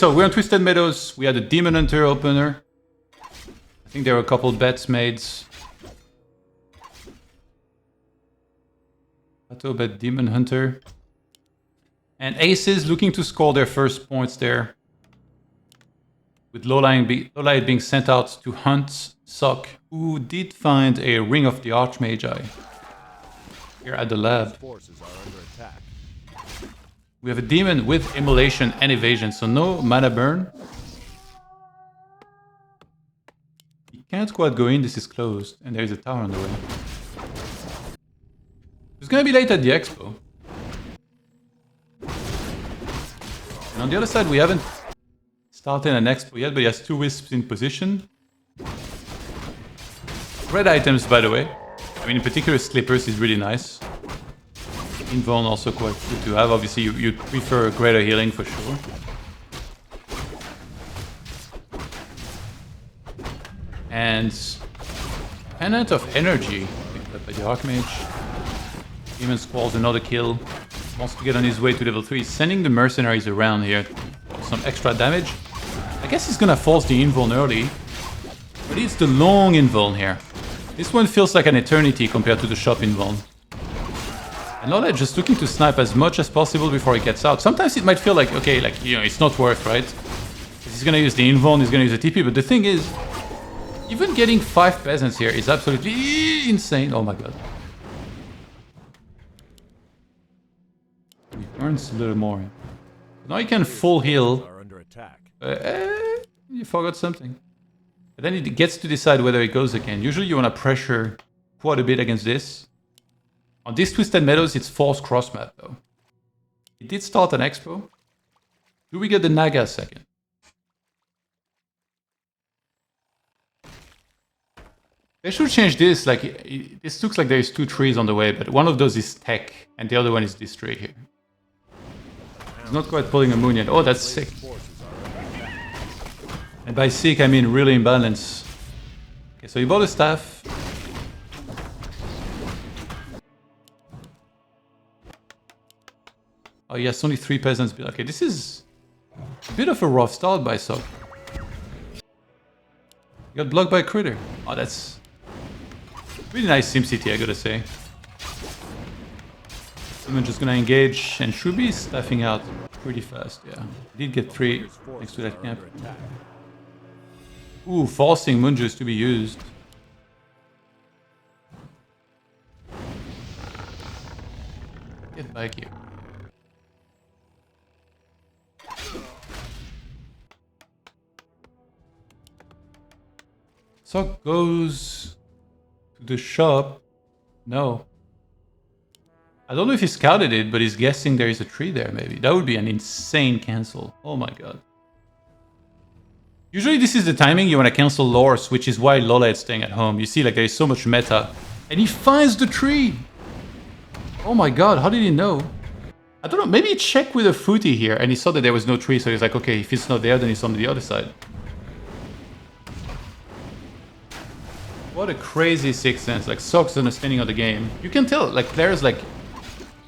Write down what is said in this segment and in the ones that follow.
so we're on Twisted Meadows. We had a Demon Hunter opener. I think there were a couple bets made. Auto bet Demon Hunter. And Aces looking to score their first points there. With Lawliet being sent out to hunt Sock, who did find a Ring of the Archmagi here at the lab. We have a Demon with Immolation and Evasion, so no mana burn. He can't quite go in, this is closed, and there is a tower on the way. It's gonna be late at the expo. And on the other side, we haven't started an expo yet, but he has 2 wisps in position. Red items, by the way. I mean, in particular, Slippers is really nice. Invuln also quite good to have. Obviously, you prefer greater healing for sure. And Pennant of Energy, picked up by the Archmage. Demon Squall's another kill. Wants to get on his way to level 3. Sending the mercenaries around here for some extra damage. I guess he's gonna force the invuln early. But it's the long invuln here. This one feels like an eternity compared to the shop invuln. And Lawliet just looking to snipe as much as possible before he gets out. Sometimes it might feel like, okay, like, you know, it's not worth, right? He's gonna use the invuln, he's gonna use the TP, but the thing is, even getting 5 peasants here is absolutely insane. Oh my god. He burns a little more. Now he can full heal. You forgot something. But then he gets to decide whether he goes again. Usually you want to pressure quite a bit against this. On this Twisted Meadows, it's false cross map though. He did start an expo. Do we get the Naga second? They should change this. Like, this looks like there's 2 trees on the way, but one of those is tech, and the other one is this tree here. He's not quite pulling a moon yet. Oh, that's sick. And by sick, I mean really imbalanced. Okay, so he bought a staff. Oh, he has only 3 peasants. Okay, this is a bit of a rough start by Sock. He got blocked by a critter. Oh, that's really nice SimCity, I gotta say. I'm just gonna engage and should be staffing out pretty fast, yeah. He did get 3 next to that camp. Ooh, forcing Munjus to be used. Get back here. Sock goes to the shop. No. I don't know if he scouted it, but he's guessing there is a tree there, maybe. That would be an insane cancel. Oh my god. Usually this is the timing you want to cancel Lords, which is why Lawliet's staying at home. You see, like, there is so much meta. And he finds the tree! Oh my god, how did he know? I don't know, maybe he checked with a footy here, and he saw that there was no tree, so he's like, okay, if it's not there, then it's on the other side. What a crazy sixth sense, like, Sock's understanding of the game. You can tell, like, players like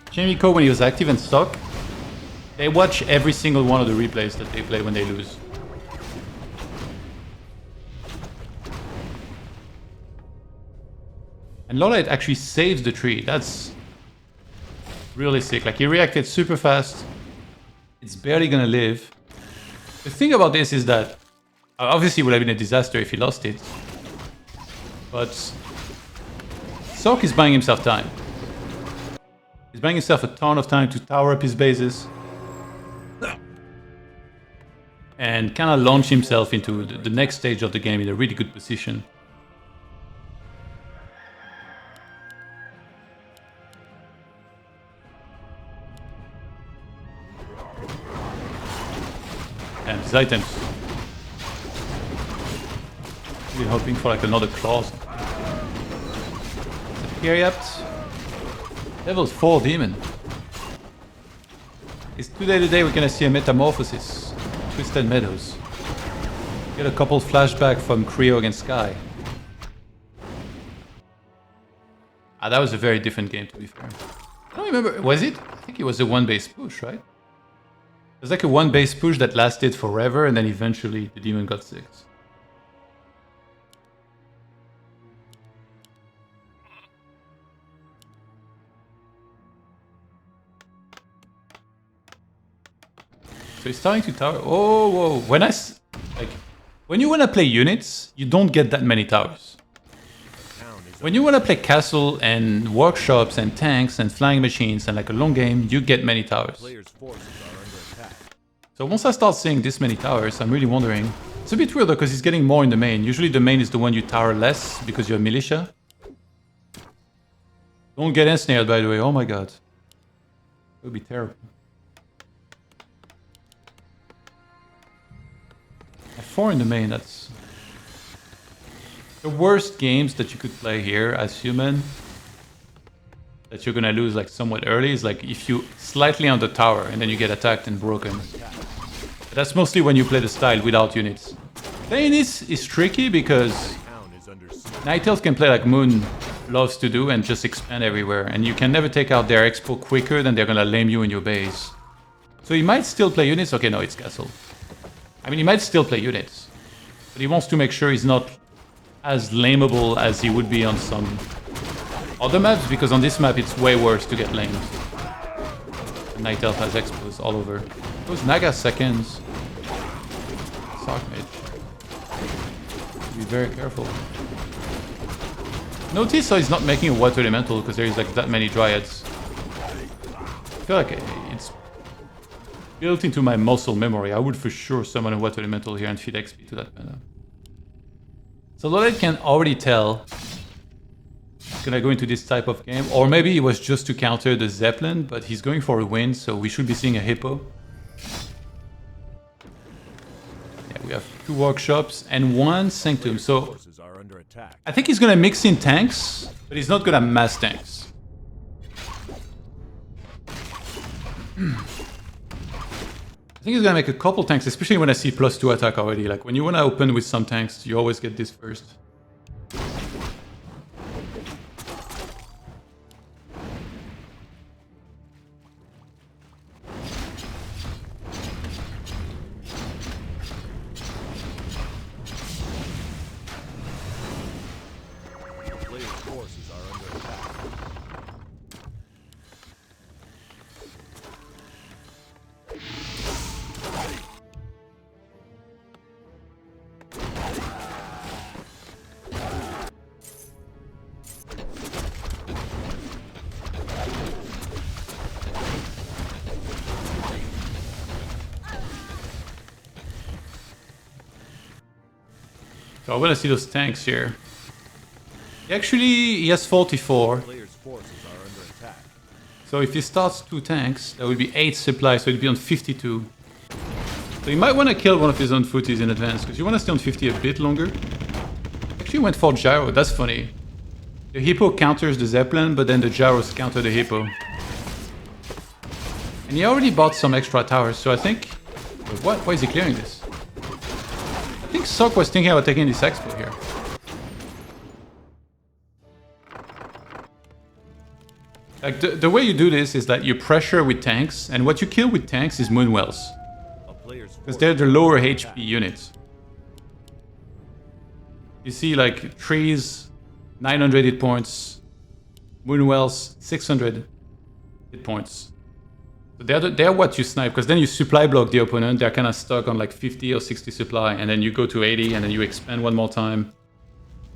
Jamie Coe, when he was active and Sock, they watch every single one of the replays that they play when they lose. And Lawliet actually saves the tree. That's really sick. Like, he reacted super fast. It's barely gonna live. The thing about this is that obviously it would have been a disaster if he lost it. But Sock is buying himself time. He's buying himself a ton of time to tower up his bases. And kind of launch himself into the next stage of the game in a really good position. And his items. Really hoping for like another clause. Period. Level 4 demon. It's today we're gonna see a metamorphosis. Twisted Meadows. Get a couple flashback from Creo against Sky. Ah, that was a very different game, to be fair. I don't remember, was it? I think it was a one-base push, right? There's like a one base push that lasted forever, and then eventually the demon got 6. So he's starting to tower. Oh, whoa! When you want to play units, you don't get that many towers. When you want to play castle and workshops and tanks and flying machines and like a long game, you get many towers. So once I start seeing this many towers, I'm really wondering. It's a bit weird though, because he's getting more in the main. Usually the main is the one you tower less because you're militia. Don't get ensnared, by the way. Oh my god. It would be terrible. 4 in the main, that's... The worst games that you could play here as human that you're gonna lose like somewhat early is like if you slightly on the tower and then you get attacked and broken. But that's mostly when you play the style without units. Playing this is tricky because Night Elf can play like Moon loves to do and just expand everywhere, and you can never take out their expo quicker than they're gonna lame you in your base. So he might still play units. Okay, no, it's castle. I mean, he might still play units, but he wants to make sure he's not as lameable as he would be on some other maps, because on this map it's way worse to get lamed. Night Elf has expos all over. Those Naga seconds. Sarkmage. Be very careful. Notice how he's not making a water elemental because there's like that many dryads. I feel like it's built into my muscle memory. I would for sure summon a water elemental here and feed XP to that mana. So Lawliet can already tell he's gonna go into this type of game, or maybe it was just to counter the Zeppelin, but he's going for a win, so we should be seeing a Hippo. Yeah, we have 2 workshops and 1 Sanctum, so I think he's gonna mix in tanks, but he's not gonna mass tanks. I think he's gonna make a couple tanks, especially when I see +2 attack already. Like when you wanna open with some tanks, you always get this first. So I want to see those tanks here. He has 44. So if he starts 2 tanks, that would be 8 supply, so it'd be on 52. So you might want to kill one of his own footies in advance, because you want to stay on 50 a bit longer. Actually went for Gyro, that's funny. The Hippo counters the Zeppelin, but then the Gyros counter the Hippo. And he already bought some extra towers, so I think... What? Why is he clearing this? I think Sok was thinking about taking this expo here. Like the way you do this is that you pressure with tanks, and what you kill with tanks is Moonwells. Because they're the lower HP units. You see like trees, 900 hit points, Moonwells, 600 hit points. So they're what you snipe, because then you supply block the opponent, they're kind of stuck on like 50 or 60 supply, and then you go to 80, and then you expand one more time.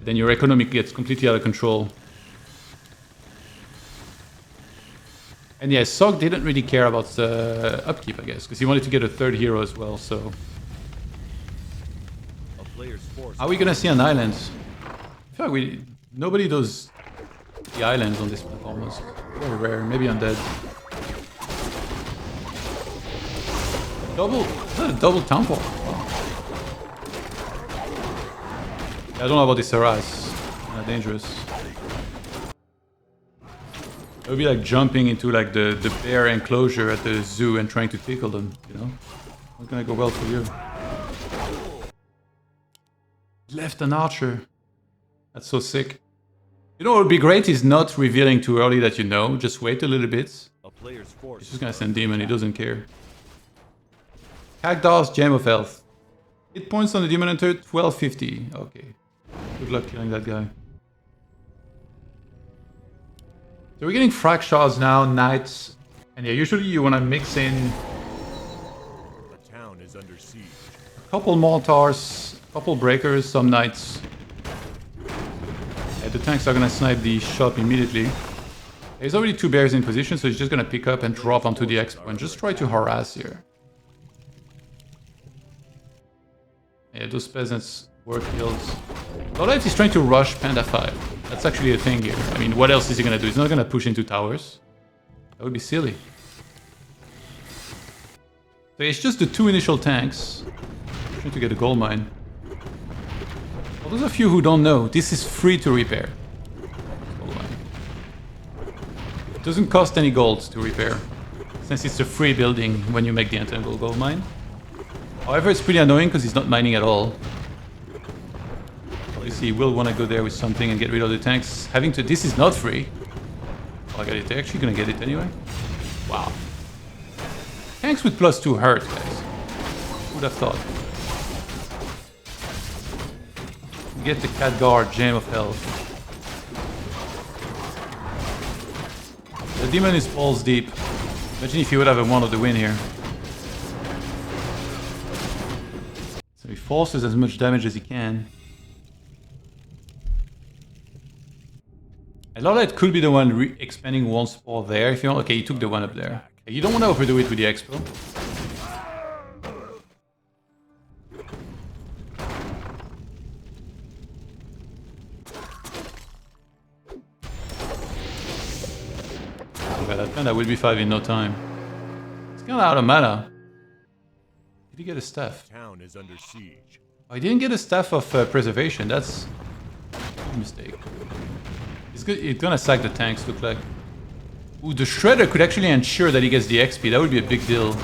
Then your economy gets completely out of control. And yeah, Sok didn't really care about the upkeep, I guess, because he wanted to get a 3rd hero as well, so... Are we gonna see an island? I feel like nobody does the islands on this map almost. Very rare, maybe undead. Is that a double town hall? Wow. Yeah, I don't know about this Saras. Kind of dangerous. It would be like jumping into like the bear enclosure at the zoo and trying to tickle them, you know? Not gonna go well for you. Left an archer. That's so sick. You know what would be great is not revealing too early that you know. Just wait a little bit. He's just gonna send demon, he doesn't care. Cagdar's Gem of Health. Hit points on the Demon Hunter, 1250. Okay. Good luck killing that guy. So we're getting frag shards now, knights. And yeah, usually you want to mix in The town is under siege. a couple mortars, a couple breakers, some knights. Yeah, the tanks are gonna snipe the shop immediately. There's already 2 bears in position, so he's just gonna pick up and drop onto the expo and just try to harass here. Yeah, those peasants were killed. Lawliet is trying to rush Panda 5. That's actually a thing here. I mean, what else is he gonna do? He's not gonna push into towers. That would be silly. So it's just the 2 initial tanks. Trying to get a gold mine. For those of you who don't know, this is free to repair. Gold mine. It doesn't cost any gold to repair, since it's a free building when you make the Entangle gold mine. However, it's pretty annoying because he's not mining at all. Obviously, he will want to go there with something and get rid of the tanks. Having to... This is not free. Oh, I got it. They're actually going to get it anyway. Wow. Tanks with +2 hurt, guys. Who'd have thought? Get the Khadgar Gem of Health. The demon is balls deep. Imagine if he would have a 1 of the win here. So he forces as much damage as he can. And Lawliet could be the one expanding 1 spore there if you want. Okay, he took the 1 up there. You don't want to overdo it with the expo. Okay, that panda will be 5 in no time. It's kind of out of mana. Did he get a staff? The town is under siege. Oh, he didn't get a staff of preservation. That's a mistake. He's gonna sack the tanks, look like. Ooh, the Shredder could actually ensure that he gets the XP. That would be a big deal.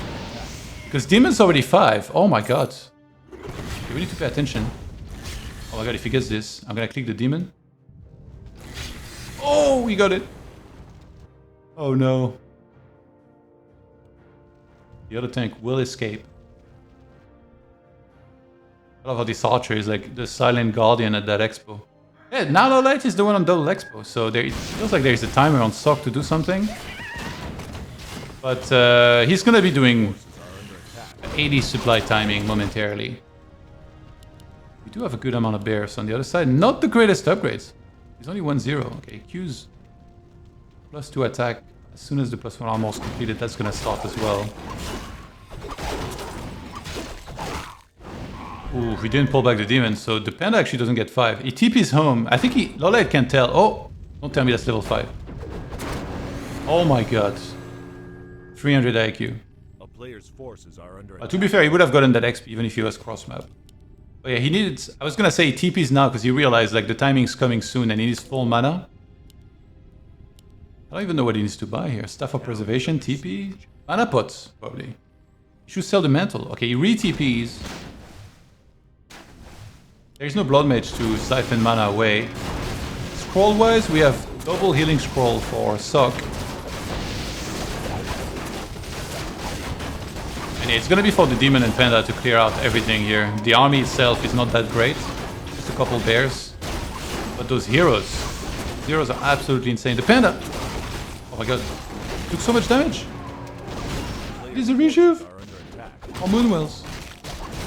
Because Demon's already 5. Oh my god. Okay, we need to pay attention. Oh my god, if he gets this, I'm gonna click the Demon. Oh, we got it. Oh no. The other tank will escape. I love how this archer is like the silent guardian at that expo. Yeah, now Lawliet is the one on double expo, so there, it feels like there's a timer on Sock to do something. But he's gonna be doing 80 supply timing momentarily. We do have a good amount of bears on the other side. Not the greatest upgrades. He's only 1-0. Okay, Q's +2 attack. As soon as the +1 armor is completed, that's gonna start as well. Ooh, we didn't pull back the demon, so the panda actually doesn't get 5. He TP's home. I think Lawliet can tell. Oh, don't tell me that's level 5. Oh my god. 300 IQ. A player's forces are under To be fair, he would have gotten that XP even if he was cross map. But yeah, he needed... I was gonna say he TP's now because he realized like the timing's coming soon and he needs full mana. I don't even know what he needs to buy here. Staff of Preservation, TP, mana pots, probably. He should sell the mantle. Okay, he re-TPs. There's no Blood Mage to siphon mana away. Scroll-wise, we have double healing scroll for Sock. And yeah, it's gonna be for the Demon and Panda to clear out everything here. The army itself is not that great. Just a couple bears. But those heroes are absolutely insane. The Panda! Oh my god. Took so much damage. It is a reshoot. Oh, Moonwells.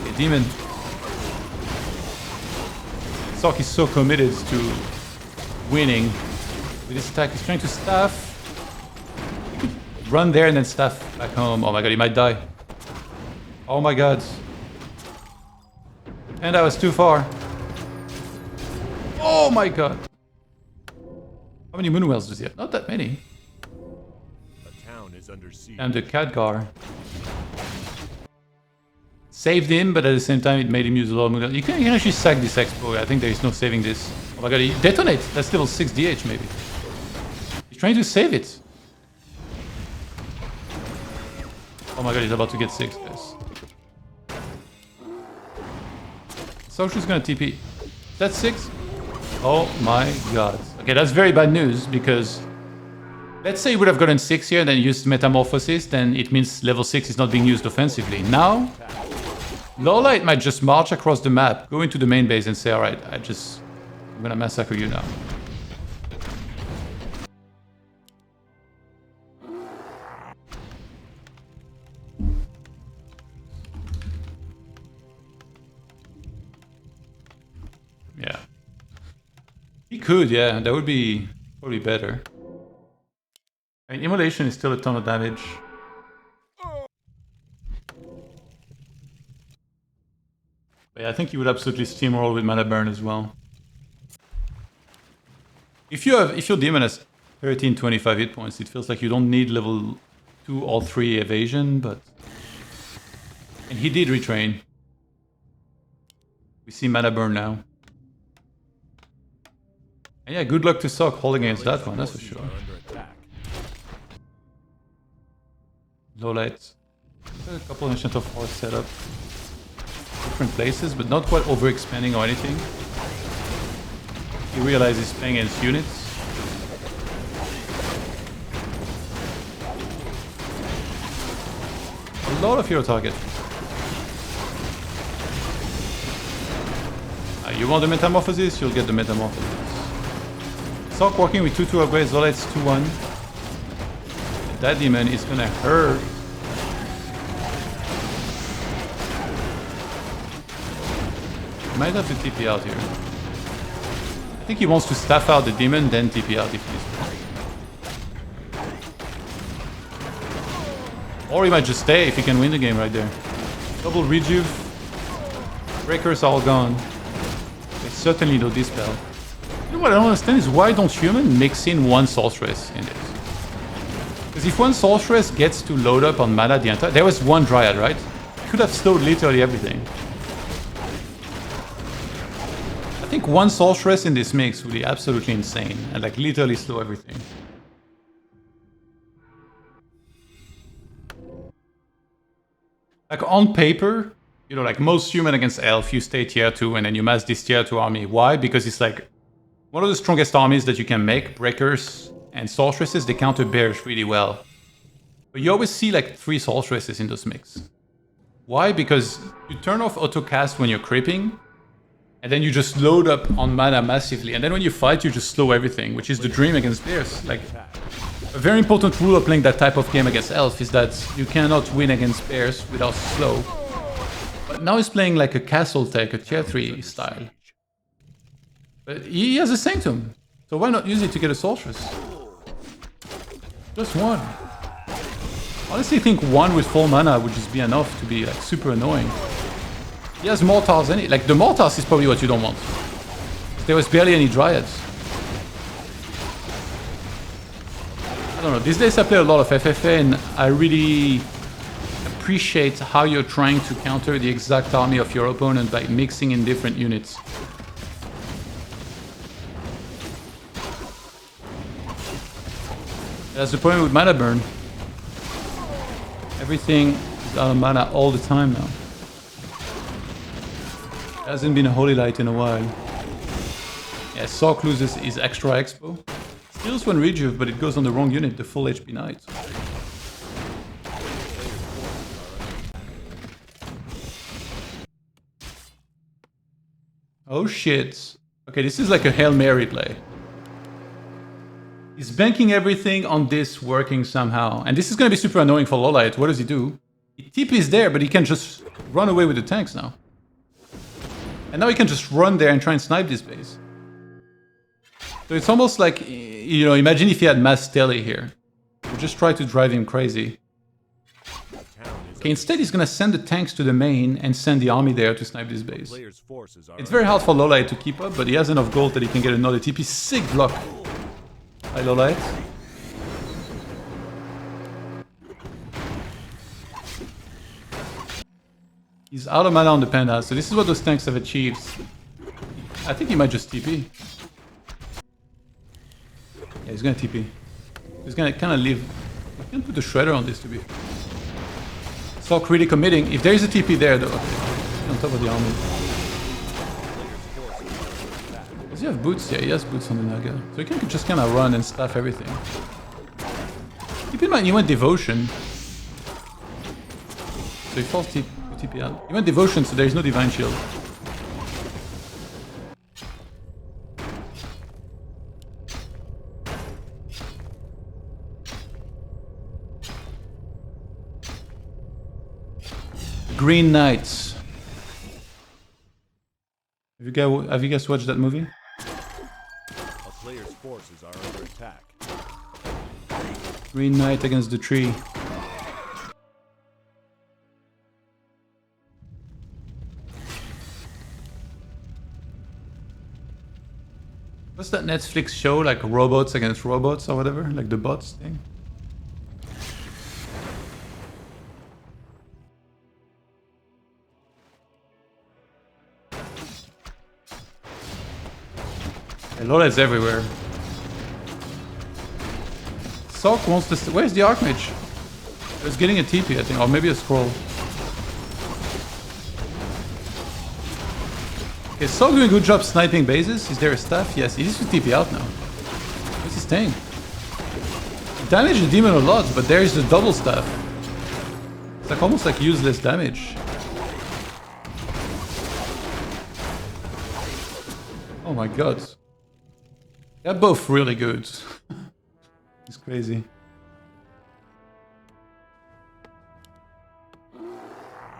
Okay, Demon. Sock is so committed to winning. With his attack, he's trying to staff. He could run there and then staff back home. Oh my god, he might die. Oh my god. And I was too far. Oh my god. How many Moonwells does he have? Not that many. under siege. And the Khadgar saved him, but at the same time it made him use a lot of movement. You can actually sack this expo. I think there is no saving this. Oh my god, he detonates. That's level 6 DH maybe. He's trying to save it. Oh my god, he's about to get 6, guys. Sochu's gonna TP. That's 6? Oh my god. Okay, that's very bad news because let's say he would have gotten 6 here and then used Metamorphosis, then it means level 6 is not being used offensively. Now, Lawliet might just march across the map, go into the main base and say, alright, I'm gonna massacre you now. Yeah. He could, yeah, that would be probably better. I mean, Immolation is still a ton of damage. But yeah, I think you would absolutely steamroll with mana burn as well. If your demon has 1325 hit points, it feels like you don't need level 2 or 3 evasion, but... And he did retrain. We see mana burn now. And yeah, good luck to Sock holding against that one, that's for sure. Lawliet. A couple of Ancient of Force set up. Different places, but not quite overexpanding or anything. He realizes he's playing against units. A lot of hero target. You want the Metamorphosis? You'll get the Metamorphosis. Sock working with 2-2 upgrades, Lawliet's 2-1. That demon is gonna hurt. Might have to TP out here. I think he wants to staff out the demon, then TP out if he's... Or he might just stay if he can win the game right there. Double rejuve. Breakers are all gone. They certainly do dispel. You know what I don't understand is why don't humans mix in one sorceress in this? Because if one sorceress gets to load up on mana the entire... There was one dryad, right? Could have slowed literally everything. I think one sorceress in this mix would be absolutely insane and like literally slow everything. Like on paper, you know, like most human against elf, you stay tier 2 and then you mass this tier 2 army. Why? Because it's like one of the strongest armies that you can make. Breakers and sorceresses, they counter bears really well. But you always see like 3 sorceresses in those mix. Why? Because you turn off auto cast when you're creeping, and then you just load up on mana massively, and then when you fight you just slow everything, which is the dream against bears. Like, a very important rule of playing that type of game against elf is that you cannot win against bears without slow. But now he's playing like a castle tech, a tier 3 style. But he has a Sanctum, so why not use it to get a sorceress? Just one. Honestly, I think one with full mana would just be enough to be like super annoying. He has Mortars, like the Mortars is probably what you don't want. There was barely any Dryads. I don't know, these days I play a lot of FFA and I really appreciate how you're trying to counter the exact army of your opponent by mixing in different units. That's the point with mana burn. Everything is out of mana all the time now. Hasn't been a Holy Light in a while. Yeah, Sock loses his extra expo. Steals one rejuve, but it goes on the wrong unit, the full HP Knight. Oh shit. Okay, this is like a Hail Mary play. He's banking everything on this working somehow. And this is gonna be super annoying for Lawliet. What does he do? He TP is there, but he can just run away with the tanks now. And now he can just run there and try and snipe this base. So it's almost like, you know, imagine if he had mass Tele here. We'll just try to drive him crazy. Okay, instead he's gonna send the tanks to the main and send the army there to snipe this base. It's very hard for Lawliet to keep up, but he has enough gold that he can get another TP. Sick block by Lawliet. He's out of mana on the Panda, so this is what those tanks have achieved. I think he might just TP. Yeah, he's gonna TP. He's gonna kind of leave. I can put the Shredder on this to be. Sock really committing. If there is a TP there, though, okay, on top of the army. Does he have boots? Yeah, he has boots on the Naga. So he can just kind of run and stuff everything. Keep in mind, he went Devotion. So he falls TP. TP out. He went Devotion, so there is no Divine Shield. Green Knights. Have you guys watched that movie? A player's forces are under attack. Green Knight against the tree. What's that Netflix show, like robots against robots or whatever? Like the bots thing? Lawliet's everywhere. Sok wants to... Where's the Archmage? He's getting a TP, I think. Or maybe a scroll. Okay, Sok doing a good job sniping bases. Is there a staff? Yes, he needs to TP out now. Where's he staying? Damage the demon a lot, but there is the double staff. It's like almost like useless damage. Oh my god. They're both really good. It's crazy.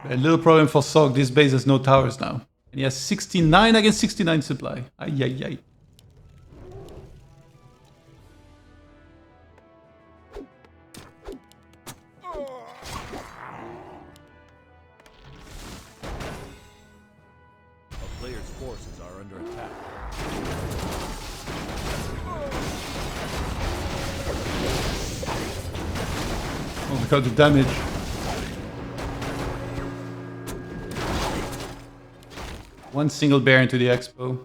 A little problem for Sok, this base has no towers now. And he has 69 against 69 supply. Ay, ay, ay. A player's forces are under attack. Oh my god, the damage. One single bear into the expo.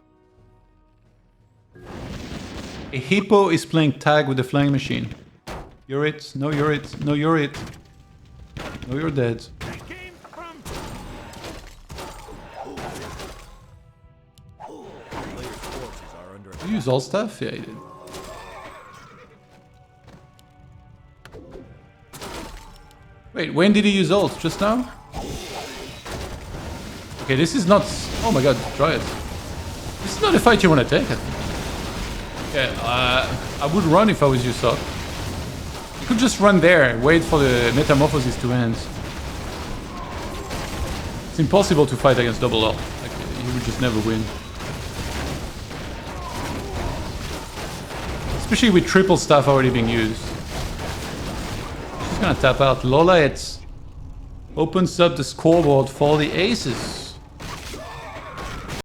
A hippo is playing tag with the flying machine. You're it. No, you're it. No, you're it. No, you're dead. Did you use all stuff? Yeah, he did. Wait, when did he use ult? Just now? Okay, this is not... Oh my god, try it. This is not a fight you want to take, I think. Yeah, I would run if I was you, Sok. You could just run there, wait for the metamorphosis to end. It's impossible to fight against double ult. Like, you would just never win. Especially with triple staff already being used. She's gonna tap out. Lawliet opens up the scoreboard for the aces.